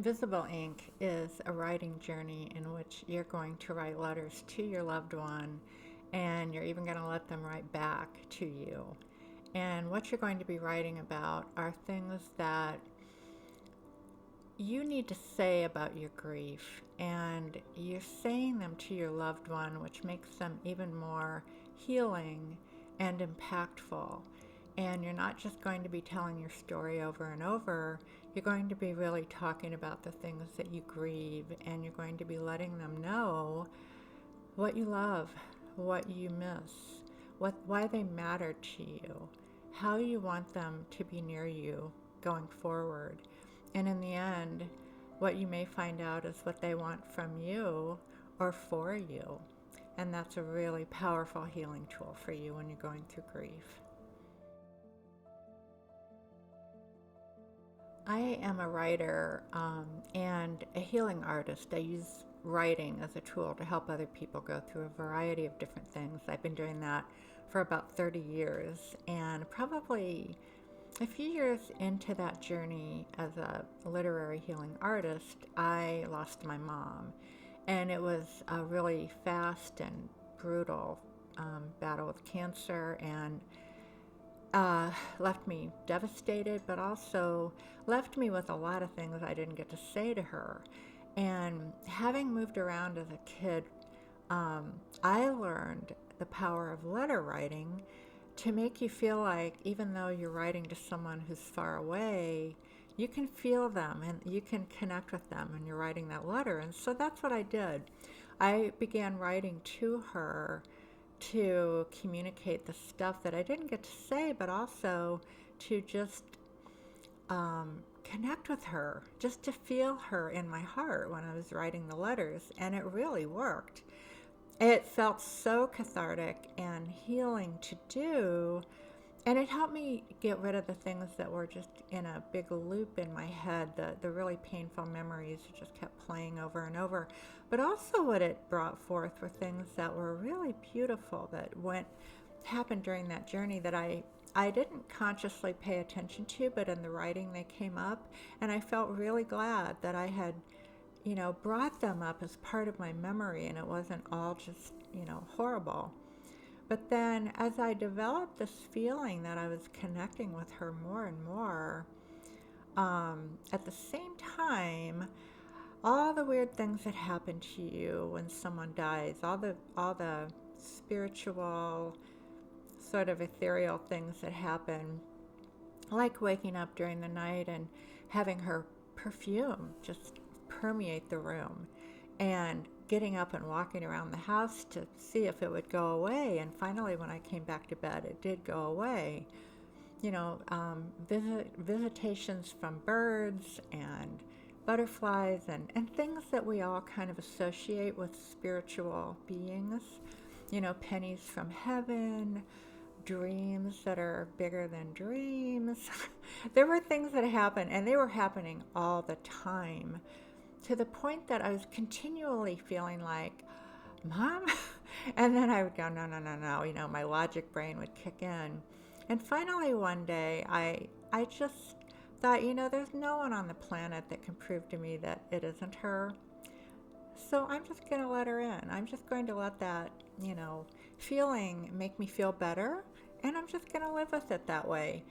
Invisible Ink is a writing journey in which you're going to write letters to your loved one, and you're even going to let them write back to you. And what you're going to be writing about are things that you need to say about your grief, and you're saying them to your loved one, which makes them even more healing and impactful. And you're not just going to be telling your story over and over, you're going to be really talking about the things that you grieve, and you're going to be letting them know what you love, what you miss, why they matter to you, how you want them to be near you going forward. And in the end, what you may find out is what they want from you or for you. And that's a really powerful healing tool for you when you're going through grief. I am a writer and a healing artist. I use writing as a tool to help other people go through a variety of different things. I've been doing that for about 30 years, and probably a few years into that journey as a literary healing artist, I lost my mom. And it was a really fast and brutal battle with cancer, and left me devastated, but also left me with a lot of things I didn't get to say to her. And having moved around as a kid, I learned the power of letter writing to make you feel like even though you're writing to someone who's far away, you can feel them and you can connect with them when you're writing that letter. And so that's what I did. I began writing to her to communicate the stuff that I didn't get to say, but also to just connect with her, just to feel her in my heart when I was writing the letters. And it really worked. It felt so cathartic and healing to do, and it helped me get rid of the things that were just in a big loop in my head, the really painful memories that just kept playing over and over. But also what it brought forth were things that were really beautiful that happened during that journey that I didn't consciously pay attention to, but in the writing they came up, and I felt really glad that I had brought them up as part of my memory, and it wasn't all just, horrible. But then as I developed this feeling that I was connecting with her more and more, at the same time, all the weird things that happen to you when someone dies, all the spiritual, sort of ethereal things that happen, like waking up during the night and having her perfume just permeate the room, and getting up and walking around the house to see if it would go away. And finally, when I came back to bed, it did go away. Visitations from birds and butterflies and things that we all kind of associate with spiritual beings. Pennies from heaven, dreams that are bigger than dreams. There were things that happened, and they were happening all the time, to the point that I was continually feeling like, Mom? And then I would go, no, no, no, no. My logic brain would kick in. And finally one day, I just thought, there's no one on the planet that can prove to me that it isn't her. So I'm just going to let her in. I'm just going to let that, feeling make me feel better. And I'm just going to live with it that way.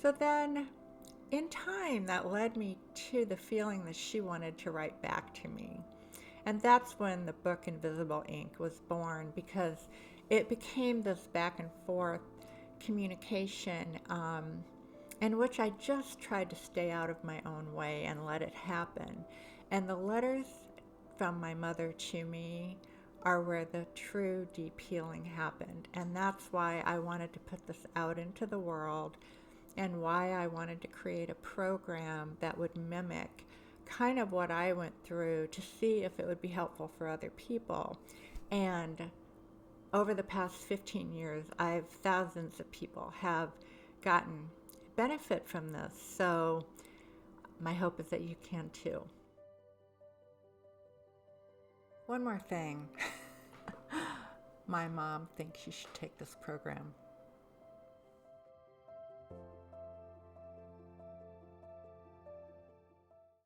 So then in time, that led me to the feeling that she wanted to write back to me. And that's when the book Invisible Ink was born, because it became this back and forth communication in which I just tried to stay out of my own way and let it happen. And the letters from my mother to me are where the true deep healing happened. And that's why I wanted to put this out into the world, and why I wanted to create a program that would mimic kind of what I went through, to see if it would be helpful for other people. And over the past 15 years, thousands of people have gotten benefit from this. So my hope is that you can too. One more thing. My mom thinks you should take this program.